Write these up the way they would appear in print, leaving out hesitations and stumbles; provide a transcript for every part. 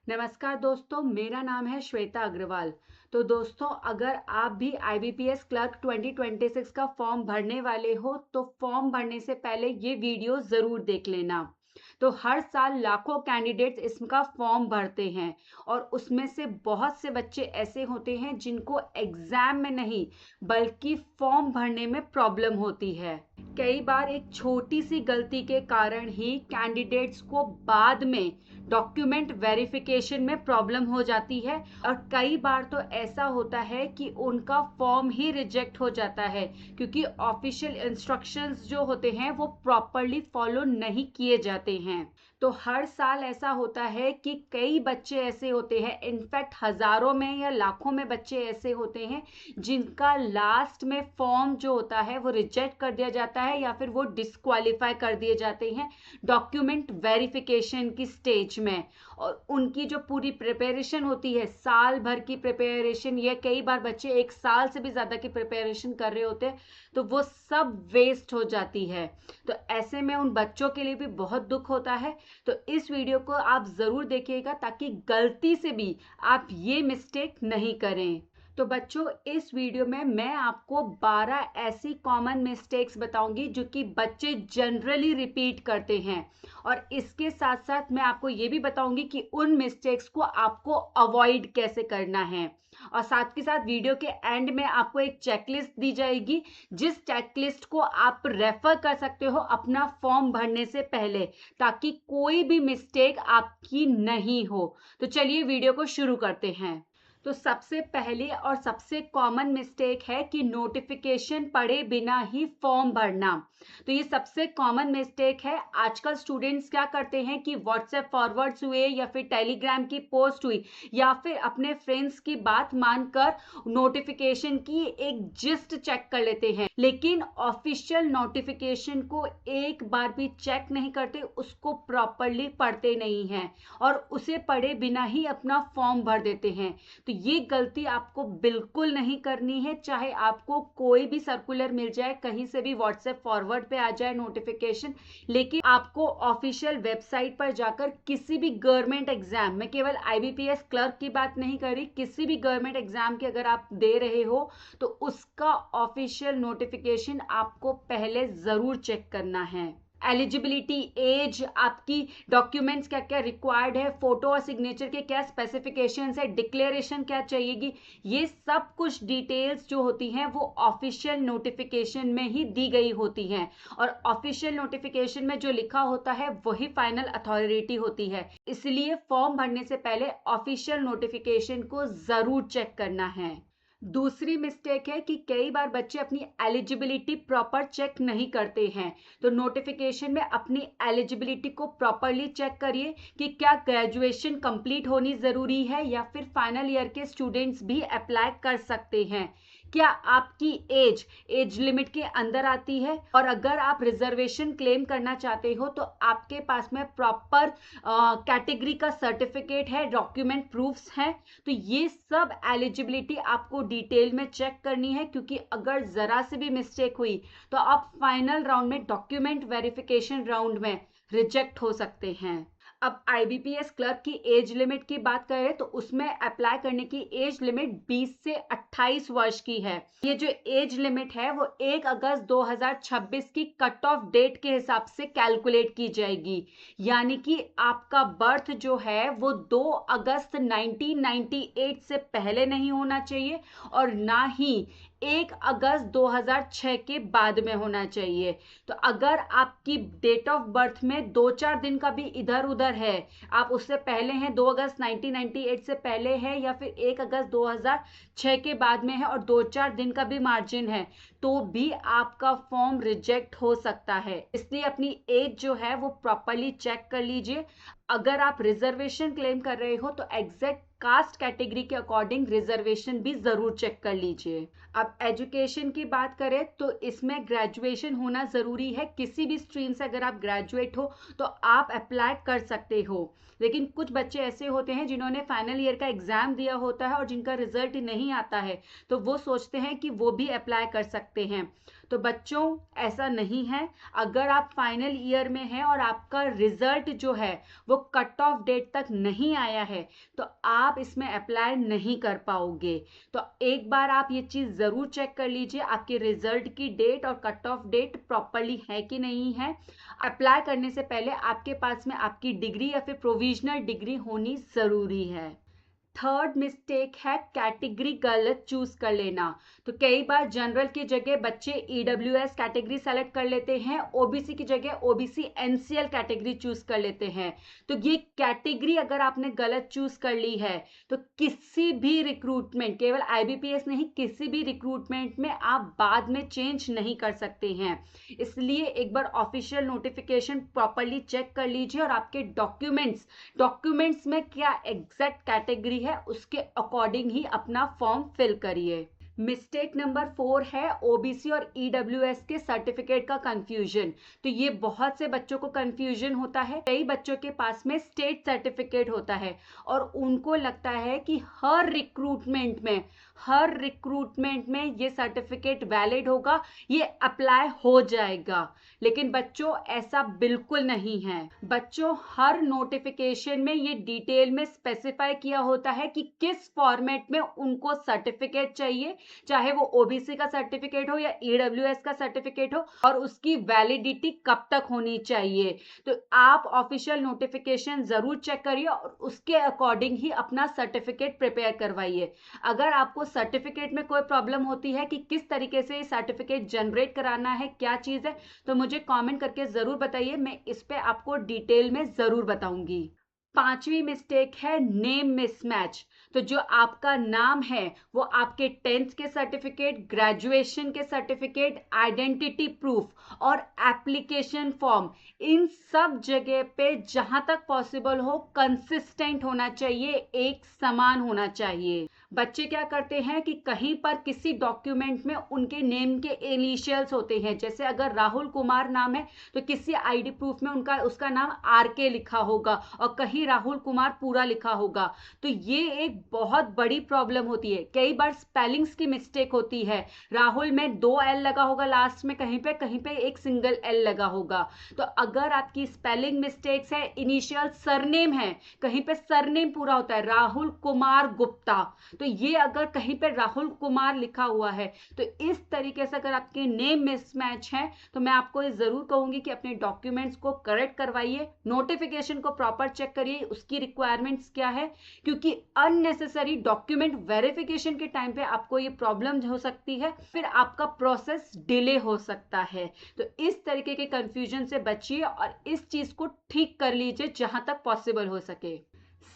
नमस्कार दोस्तों, मेरा नाम है श्वेता अग्रवाल। तो दोस्तों, अगर आप भी आईबीपीएस क्लर्क 2026 का फॉर्म भरने वाले हो तो फॉर्म भरने से पहले ये वीडियो ज़रूर देख लेना। तो हर साल लाखों कैंडिडेट्स इसका फॉर्म भरते हैं और उसमें से बहुत से बच्चे ऐसे होते हैं जिनको एग्ज़ाम में नहीं बल्कि फॉर्म भरने में प्रॉब्लम होती है। कई बार एक छोटी सी गलती के कारण ही कैंडिडेट्स को बाद में डॉक्यूमेंट वेरिफिकेशन में प्रॉब्लम हो जाती है और कई बार तो ऐसा होता है कि उनका फॉर्म ही रिजेक्ट हो जाता है क्योंकि ऑफिशियल इंस्ट्रक्शंस जो होते हैं वो प्रॉपरली फॉलो नहीं किए जाते हैं। तो हर साल ऐसा होता है कि कई बच्चे ऐसे होते हैं, इनफैक्ट हजारों में या लाखों में बच्चे ऐसे होते हैं जिनका लास्ट में फॉर्म जो होता है वो रिजेक्ट कर दिया जाता है या फिर वो डिस्क्वालीफाई कर दिए जाते हैं डॉक्यूमेंट वेरिफिकेशन की स्टेज में। और उनकी जो पूरी प्रिपरेशन होती है, साल भर की प्रिपरेशन, या कई बार बच्चे एक साल से भी ज़्यादा की प्रिपरेशन कर रहे होते हैं, तो वो सब वेस्ट हो जाती है। तो ऐसे में उन बच्चों के लिए भी बहुत दुख होता है। तो इस वीडियो को आप ज़रूर देखिएगा ताकि गलती से भी आप ये मिस्टेक नहीं करें। तो बच्चों, इस वीडियो में मैं आपको 12 ऐसी कॉमन मिस्टेक्स बताऊंगी जो कि बच्चे जनरली रिपीट करते हैं और इसके साथ साथ मैं आपको ये भी बताऊंगी कि उन मिस्टेक्स को आपको अवॉइड कैसे करना है। और साथ के साथ वीडियो के एंड में आपको एक चेकलिस्ट दी जाएगी जिस चेकलिस्ट को आप रेफर कर सकते हो अपना फॉर्म भरने से पहले, ताकि कोई भी मिस्टेक आपकी नहीं हो। तो चलिए वीडियो को शुरू करते हैं। तो सबसे पहली और सबसे कॉमन मिस्टेक है कि नोटिफिकेशन पढ़े बिना ही फॉर्म भरना। तो ये सबसे कॉमन मिस्टेक है। आजकल स्टूडेंट्स क्या करते हैं कि व्हाट्सएप फॉरवर्ड्स हुए या फिर टेलीग्राम की पोस्ट हुई या फिर अपने फ्रेंड्स की बात मानकर नोटिफिकेशन की एक जिस्ट चेक कर लेते हैं, लेकिन ऑफिशियल नोटिफिकेशन को एक बार भी चेक नहीं करते, उसको प्रॉपरली पढ़ते नहीं हैं और उसे पढ़े बिना ही अपना फॉर्म भर देते हैं। तो ये गलती आपको बिल्कुल नहीं करनी है, चाहे आपको कोई भी सर्कुलर मिल जाए, कहीं से भी व्हाट्सएप फॉरवर्ड पे आ जाए नोटिफिकेशन, लेकिन आपको ऑफिशियल वेबसाइट पर जाकर किसी भी गवर्नमेंट एग्जाम, मैं केवल आईबीपीएस क्लर्क की बात नहीं कर रही, किसी भी गवर्नमेंट एग्जाम की अगर आप दे रहे हो तो उसका ऑफिशियल नोटिफिकेशन आपको पहले जरूर चेक करना है। एलिजिबिलिटी, एज, आपकी डॉक्यूमेंट्स क्या क्या रिक्वायर्ड है, फोटो और सिग्नेचर के क्या स्पेसिफिकेशंस है, डिक्लेरेशन क्या चाहिएगी, ये सब कुछ डिटेल्स जो होती हैं वो ऑफिशियल नोटिफिकेशन में ही दी गई होती हैं और ऑफिशियल नोटिफिकेशन में जो लिखा होता है वही फाइनल अथॉरिटी होती है। इसलिए फॉर्म भरने से पहले ऑफिशियल नोटिफिकेशन को जरूर चेक करना है। दूसरी मिस्टेक है कि कई बार बच्चे अपनी एलिजिबिलिटी प्रॉपर चेक नहीं करते हैं। तो नोटिफिकेशन में अपनी एलिजिबिलिटी को प्रॉपरली चेक करिए कि क्या ग्रेजुएशन कंप्लीट होनी ज़रूरी है या फिर फाइनल ईयर के स्टूडेंट्स भी अप्लाई कर सकते हैं, क्या आपकी एज लिमिट के अंदर आती है, और अगर आप रिजर्वेशन क्लेम करना चाहते हो तो आपके पास में प्रॉपर कैटेगरी का सर्टिफिकेट है, डॉक्यूमेंट प्रूफ्स हैं। तो ये सब एलिजिबिलिटी आपको डिटेल में चेक करनी है, क्योंकि अगर जरा से भी मिस्टेक हुई तो आप फाइनल राउंड में, डॉक्यूमेंट वेरिफिकेशन राउंड में रिजेक्ट हो सकते हैं। अब आईबीपीएस क्लर्क की एज लिमिट की बात करें तो उसमें अप्लाई करने की एज लिमिट 20 से 28 वर्ष की है। ये जो एज लिमिट है वो 1 अगस्त 2026 की कट ऑफ डेट के हिसाब से कैलकुलेट की जाएगी, यानी कि आपका बर्थ जो है वो 2 अगस्त 1998 से पहले नहीं होना चाहिए और ना ही 1 अगस्त 2006 के बाद में होना चाहिए। तो अगर आपकी डेट ऑफ बर्थ में 2-4 दिन का भी इधर उधर है, आप उससे पहले हैं, 2 अगस्त 1998 से पहले है या फिर 1 अगस्त 2006 के बाद में है और 2-4 दिन का भी मार्जिन है, तो भी आपका फॉर्म रिजेक्ट हो सकता है। इसलिए अपनी एज जो है वो प्रॉपरली चेक कर लीजिए। अगर आप रिजर्वेशन क्लेम कर रहे हो तो एग्जैक्ट कास्ट कैटेगरी के अकॉर्डिंग रिजर्वेशन भी जरूर चेक कर लीजिए। अब एजुकेशन की बात करें तो इसमें ग्रेजुएशन होना जरूरी है। किसी भी स्ट्रीम से अगर आप ग्रेजुएट हो तो आप अप्लाई कर सकते हो, लेकिन कुछ बच्चे ऐसे होते हैं जिन्होंने फाइनल ईयर का एग्जाम दिया होता है और जिनका रिजल्ट नहीं आता है, तो वो सोचते हैं कि वो भी अप्लाई कर सकते हैं। तो बच्चों ऐसा नहीं है। अगर आप फाइनल ईयर में हैं और आपका रिजल्ट जो है वो कट ऑफ डेट तक नहीं आया है तो आप इसमें अप्लाई नहीं कर पाओगे। तो एक बार आप ये चीज़ ज़रूर चेक कर लीजिए आपके रिजल्ट की डेट और कट ऑफ डेट प्रॉपरली है कि नहीं है। अप्लाई करने से पहले आपके पास में आपकी डिग्री या फिर प्रोविजनल डिग्री होनी ज़रूरी है। थर्ड मिस्टेक है कैटेगरी गलत चूज कर लेना। तो कई बार जनरल की जगह बच्चे ईडब्ल्यूएस कैटेगरी सेलेक्ट कर लेते हैं, ओबीसी की जगह ओबीसी एनसीएल कैटेगरी चूज कर लेते हैं। तो ये कैटेगरी अगर आपने गलत चूज कर ली है तो किसी भी रिक्रूटमेंट, केवल आईबीपीएस नहीं, किसी भी रिक्रूटमेंट में आप बाद में चेंज नहीं कर सकते हैं। इसलिए एक बार ऑफिशियल नोटिफिकेशन प्रॉपरली चेक कर लीजिए और आपके डॉक्यूमेंट्स में क्या एग्जैक्ट कैटेगरी है उसके अकॉर्डिंग ही अपना फॉर्म फिल करिए। मिस्टेक नंबर 4 है ओबीसी और ईडब्ल्यूएस के सर्टिफिकेट का कंफ्यूजन। तो ये बहुत से बच्चों को कंफ्यूजन होता है। कई बच्चों के पास में स्टेट सर्टिफिकेट होता है और उनको लगता है कि हर रिक्रूटमेंट में ये सर्टिफिकेट वैलिड होगा, ये अप्लाई हो जाएगा। लेकिन बच्चों ऐसा बिल्कुल नहीं है। बच्चों हर नोटिफिकेशन में ये डिटेल में स्पेसिफाई किया होता है कि किस फॉर्मेट में उनको सर्टिफिकेट चाहिए, चाहे वो ओबीसी का सर्टिफिकेट हो या ईडब्ल्यूएस का सर्टिफिकेट हो, और उसकी वैलिडिटी कब तक होनी चाहिए। तो आप ऑफिशियल नोटिफिकेशन जरूर चेक करिए और उसके अकॉर्डिंग ही अपना सर्टिफिकेट प्रिपेयर करवाइए। अगर आपको सर्टिफिकेट में कोई प्रॉब्लम होती है कि किस तरीके से सर्टिफिकेट जनरेट कराना है, क्या चीज है, तो मुझे कमेंट करके जरूर बताइए, मैं इस पे आपको डिटेल में जरूर बताऊंगी। पांचवी मिस्टेक है नेम मिसमैच। तो जो आपका नाम है वो आपके 10th के सर्टिफिकेट, ग्रेजुएशन के सर्टिफिकेट, आइडेंटिटी प्रूफ और एप्लीकेशन फॉर्म, इन सब जगह पे जहां तक पॉसिबल हो कंसिस्टेंट होना चाहिए, एक समान होना चाहिए। बच्चे क्या करते हैं कि कहीं पर किसी डॉक्यूमेंट में उनके नेम के इनिशियल्स होते हैं, जैसे अगर राहुल कुमार नाम है तो किसी आईडी प्रूफ में उसका नाम आरके लिखा होगा और कहीं राहुल कुमार पूरा लिखा होगा। तो ये एक बहुत बड़ी प्रॉब्लम होती है। कई बार स्पेलिंग्स की मिस्टेक होती है, राहुल में 2 एल लगा होगा लास्ट में, कहीं पे एक सिंगल एल लगा होगा। तो अगर आपकी स्पेलिंग मिस्टेक्स है, इनिशियल सरनेम है, कहीं पे सरनेम पूरा होता है राहुल कुमार गुप्ता, तो ये अगर कहीं पे राहुल कुमार लिखा हुआ है तो इस तरीके से अगर आपके नेम मिसमैच है तो मैं आपको ये जरूर कहूंगी कि अपने डॉक्यूमेंट्स को करेक्ट करवाइए, नोटिफिकेशन को प्रॉपर चेक करिए उसकी रिक्वायरमेंट्स क्या है, क्योंकि अननेसेसरी डॉक्यूमेंट वेरिफिकेशन के टाइम पे आपको ये प्रॉब्लम हो सकती है, फिर आपका प्रोसेस डिले हो सकता है। तो इस तरीके के कंफ्यूजन से बचिए और इस चीज को ठीक कर लीजिए जहां तक पॉसिबल हो सके।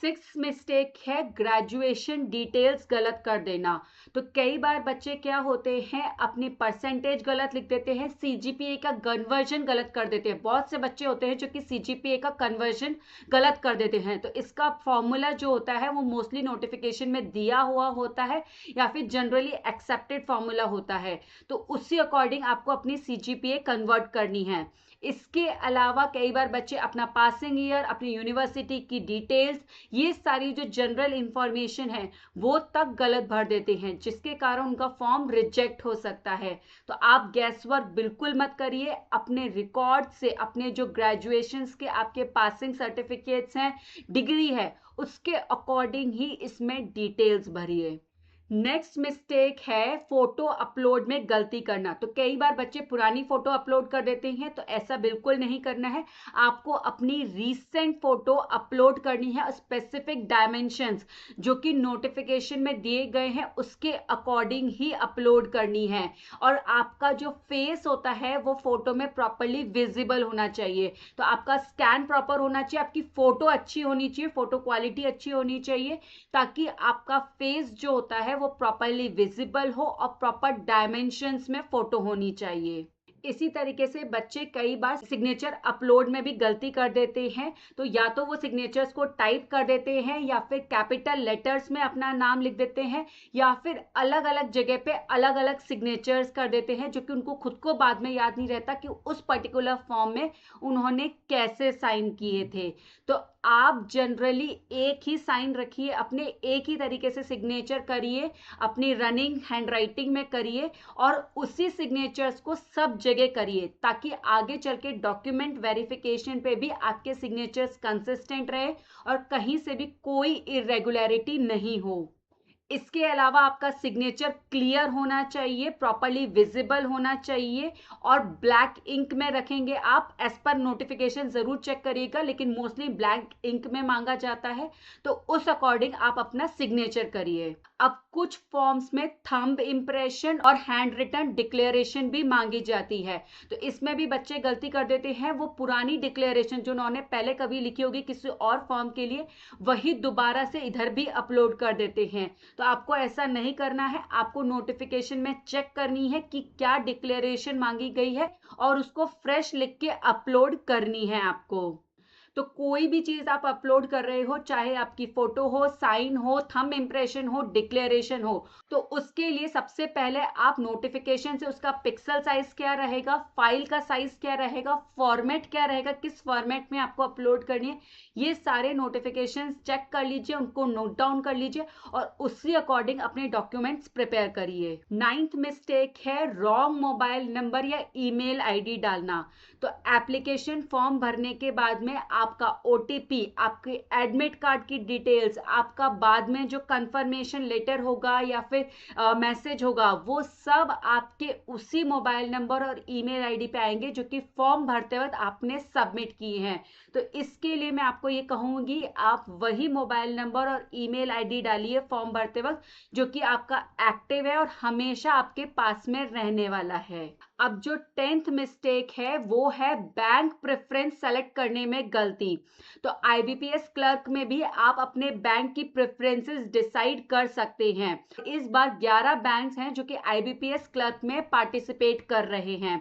6th मिस्टेक है ग्रेजुएशन डिटेल्स गलत कर देना। तो कई बार बच्चे क्या होते हैं, अपनी परसेंटेज गलत लिख देते हैं, सीजीपीए का कन्वर्जन गलत कर देते हैं। बहुत से बच्चे होते हैं जो कि सीजीपीए का कन्वर्जन गलत कर देते हैं। तो इसका फॉर्मूला जो होता है वो मोस्टली नोटिफिकेशन में दिया हुआ होता है या फिर जनरली एक्सेप्टेड फॉर्मूला होता है, तो उसी अकॉर्डिंग आपको अपनी सीजीपीए कन्वर्ट करनी है। इसके अलावा कई बार बच्चे अपना पासिंग ईयर, अपनी यूनिवर्सिटी की डिटेल्स, ये सारी जो जनरल इंफॉर्मेशन है वो तक गलत भर देते हैं, जिसके कारण उनका फॉर्म रिजेक्ट हो सकता है। तो आप गैस वर्क बिल्कुल मत करिए, अपने रिकॉर्ड से, अपने जो ग्रेजुएशंस के आपके पासिंग सर्टिफिकेट्स हैं, डिग्री है, उसके अकॉर्डिंग ही इसमें डिटेल्स भरिए। नेक्स्ट मिस्टेक है फोटो अपलोड में गलती करना। तो कई बार बच्चे पुरानी फोटो अपलोड कर देते हैं, तो ऐसा बिल्कुल नहीं करना है। आपको अपनी रीसेंट फोटो अपलोड करनी है, स्पेसिफिक डायमेंशंस जो कि नोटिफिकेशन में दिए गए हैं उसके अकॉर्डिंग ही अपलोड करनी है। और आपका जो फेस होता है वो फोटो में प्रॉपरली विजिबल होना चाहिए। तो आपका स्कैन प्रॉपर होना चाहिए, आपकी फोटो अच्छी होनी चाहिए, फोटो क्वालिटी अच्छी होनी चाहिए, ताकि आपका फेस जो होता है वो प्रॉपरली विजिबल हो और प्रॉपर डायमेंशंस में फोटो होनी चाहिए। इसी तरीके से बच्चे कई बार सिग्नेचर अपलोड में भी गलती कर देते हैं। तो या तो वो सिग्नेचर्स को टाइप कर देते हैं या फिर कैपिटल लेटर्स में अपना नाम लिख देते हैं या फिर अलग अलग जगह पे अलग अलग सिग्नेचर्स कर देते हैं, जो कि उनको खुद को बाद में याद नहीं रहता कि उस पर्टिकुलर फॉर्म में उन्होंने कैसे साइन किए थे। तो आप जनरली एक ही साइन रखिए, अपने एक ही तरीके से सिग्नेचर करिए, अपनी रनिंग हैंडराइटिंग में करिए और उसी सिग्नेचर्स को सब जगह करिए, ताकि आगे चल के डॉक्यूमेंट वेरिफिकेशन पे भी आपके सिग्नेचर्स कंसिस्टेंट रहे और कहीं से भी कोई इरेगुलरिटी नहीं हो। इसके अलावा आपका सिग्नेचर क्लियर होना चाहिए, प्रॉपर्ली विजिबल होना चाहिए और ब्लैक इंक में रखेंगे आप। एज पर नोटिफिकेशन जरूर चेक करिएगा, लेकिन मोस्टली ब्लैक इंक में मांगा जाता है, तो उस अकॉर्डिंग आप अपना सिग्नेचर करिए। अब कुछ फॉर्म्स में थंब इंप्रेशन और हैंड रिटन डिक्लेरेशन भी मांगी जाती है, तो इसमें भी बच्चे गलती कर देते हैं। वो पुरानी डिक्लेरेशन जो उन्होंने पहले कभी लिखी होगी किसी और फॉर्म के लिए, वही दोबारा से इधर भी अपलोड कर देते हैं। तो आपको ऐसा नहीं करना है, आपको नोटिफिकेशन में चेक करनी है कि क्या डिक्लेरेशन मांगी गई है और उसको फ्रेश लिख के अपलोड करनी है आपको। तो कोई भी चीज आप अपलोड कर रहे हो, चाहे आपकी फोटो हो, साइन हो, थंब इंप्रेशन हो, डिक्लेरेशन हो, तो उसके लिए सबसे पहले आप नोटिफिकेशन से उसका पिक्सल साइज क्या रहेगा, फाइल का साइज क्या रहेगा, फॉर्मेट क्या रहेगा, किस फॉर्मेट में आपको अपलोड करनी है, ये सारे नोटिफिकेशन चेक कर लीजिए, उनको नोट डाउन कर लीजिए और उसी अकॉर्डिंग अपने डॉक्यूमेंट्स प्रिपेयर करिए। 9th मिस्टेक है रॉन्ग मोबाइल नंबर या ईमेल आईडी डालना। तो एप्लीकेशन फॉर्म भरने के बाद में आपका ओटीपी, आपके एडमिट कार्ड की डिटेल्स, आपका बाद में जो कंफर्मेशन लेटर होगा या फिर मैसेज होगा, वो सब आपके उसी मोबाइल नंबर और ईमेल आईडी पे आएंगे जो कि फॉर्म भरते वक्त आपने सबमिट किए हैं। तो इसके लिए मैं आपको ये कहूंगी, आप वही मोबाइल नंबर और ईमेल आईडी डालिए फॉर्म भरते वक्त जो कि आपका एक्टिव है और हमेशा आपके पास में रहने वाला है। अब जो 10th मिस्टेक है वो है बैंक प्रेफरेंस सेलेक्ट करने में गलती। तो आईबीपीएस क्लर्क में भी आप अपने बैंक की प्रेफरेंसेस डिसाइड कर सकते हैं। इस बार 11 बैंक्स हैं जो कि आईबीपीएस क्लर्क में पार्टिसिपेट कर रहे हैं।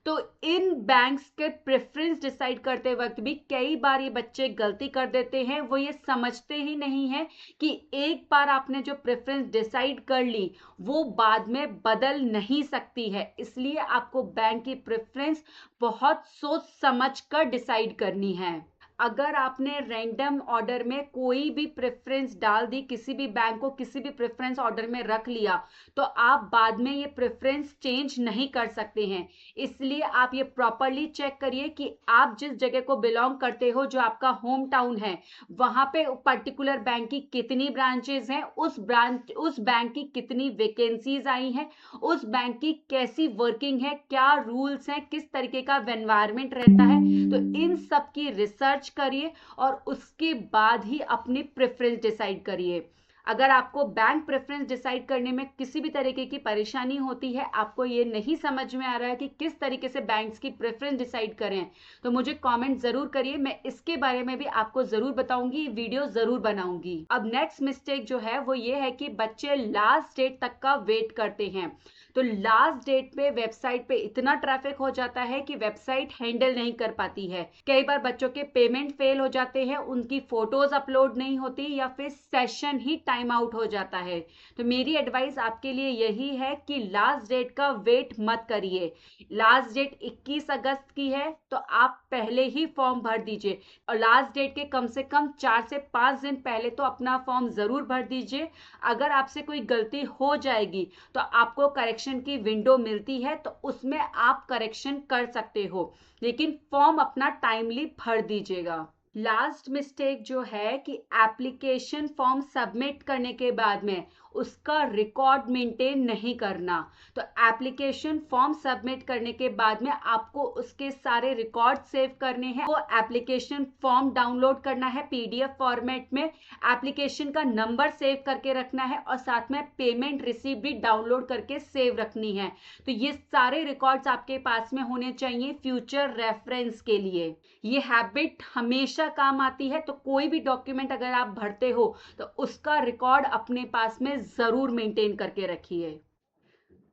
तो इन बैंक्स के प्रेफरेंस डिसाइड करते वक्त भी कई बार ये बच्चे गलती कर देते हैं। वो ये समझते ही नहीं है कि एक बार आपने जो प्रेफरेंस डिसाइड कर ली वो बाद में बदल नहीं सकती है, इसलिए आपको बैंक की प्रेफरेंस बहुत सोच समझ कर डिसाइड करनी है। अगर आपने रैंडम ऑर्डर में कोई भी प्रेफरेंस डाल दी, किसी भी बैंक को किसी भी प्रेफरेंस ऑर्डर में रख लिया, तो आप बाद में ये प्रेफरेंस चेंज नहीं कर सकते हैं। इसलिए आप ये प्रॉपरली चेक करिए कि आप जिस जगह को बिलोंग करते हो, जो आपका होम टाउन है, वहां पे पर्टिकुलर बैंक की कितनी ब्रांचेस हैं, उस बैंक की कितनी वैकेंसीज आई हैं, उस बैंक की कैसी वर्किंग है, क्या रूल्स हैं, किस तरीके का एनवायरनमेंट रहता है। तो इन सब की रिसर्च करिए और उसके बाद ही अपनी प्रेफरेंस डिसाइड करिए। अगर आपको बैंक प्रेफरेंस डिसाइड करने में किसी भी तरीके की परेशानी होती है, आपको ये नहीं समझ में आ रहा है कि किस तरीके से बैंक्स की प्रेफरेंस डिसाइड करें, तो मुझे कमेंट जरूर करिए, मैं इसके बारे में भी आपको जरूर बताऊंगी, वीडियो जरूर बनाऊंगी। अब नेक्स्ट मिस्टेक जो है वो ये है कि बच्चे लास्ट डेट तक का वेट करते हैं। तो लास्ट डेट पे वेबसाइट पे इतना ट्रैफिक हो जाता है कि वेबसाइट हैंडल नहीं कर पाती है। कई बार बच्चों के पेमेंट फेल हो जाते हैं, उनकी फोटोज अपलोड नहीं होती या फिर सेशन ही टाइम आउट हो जाता है। तो मेरी एडवाइस आपके लिए यही है कि लास्ट डेट का वेट मत करिए। लास्ट डेट 21 अगस्त की है, तो आप पहले ही फॉर्म भर दीजिए और लास्ट डेट के कम से कम 4 से 5 दिन पहले तो अपना फॉर्म जरूर भर दीजिए। अगर आपसे कोई गलती हो जाएगी तो आपको करेक्शन की विंडो मिलती है, तो उसमें आप करेक्शन कर सकते हो, लेकिन फॉर्म अपना टाइमली भर दीजिएगा। लास्ट मिस्टेक जो है कि एप्लीकेशन फॉर्म सबमिट करने के बाद में उसका रिकॉर्ड मेंटेन नहीं करना। तो एप्लीकेशन फॉर्म सबमिट करने के बाद में आपको उसके सारे रिकॉर्ड सेव करने हैं। वो एप्लीकेशन फॉर्म डाउनलोड करना है पीडीएफ फॉर्मेट में, एप्लीकेशन का नंबर सेव करके रखना है और साथ में पेमेंट रिसीप्ट भी डाउनलोड करके सेव रखनी है। तो ये सारे रिकॉर्ड्स आपके पास में होने चाहिए फ्यूचर रेफरेंस के लिए। ये हैबिट हमेशा काम आती है। तो कोई भी डॉक्यूमेंट अगर आप भरते हो तो उसका रिकॉर्ड अपने पास में जरूर मेंटेन करके रखिए।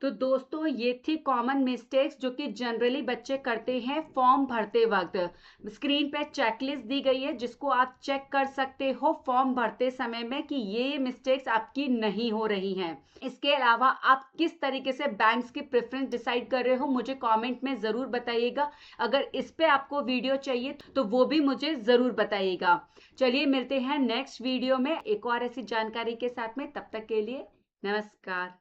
तो दोस्तों ये थी कॉमन मिस्टेक्स जो कि जनरली बच्चे करते हैं फॉर्म भरते वक्त। स्क्रीन पे चेकलिस्ट दी गई है जिसको आप चेक कर सकते हो फॉर्म भरते समय में कि ये मिस्टेक्स आपकी नहीं हो रही हैं। इसके अलावा आप किस तरीके से बैंक्स की प्रेफरेंस डिसाइड कर रहे हो मुझे कमेंट में जरूर बताइएगा। अगर इस पे आपको वीडियो चाहिए तो वो भी मुझे जरूर बताइएगा। चलिए मिलते हैं नेक्स्ट वीडियो में एक और ऐसी जानकारी के साथ में। तब तक के लिए नमस्कार।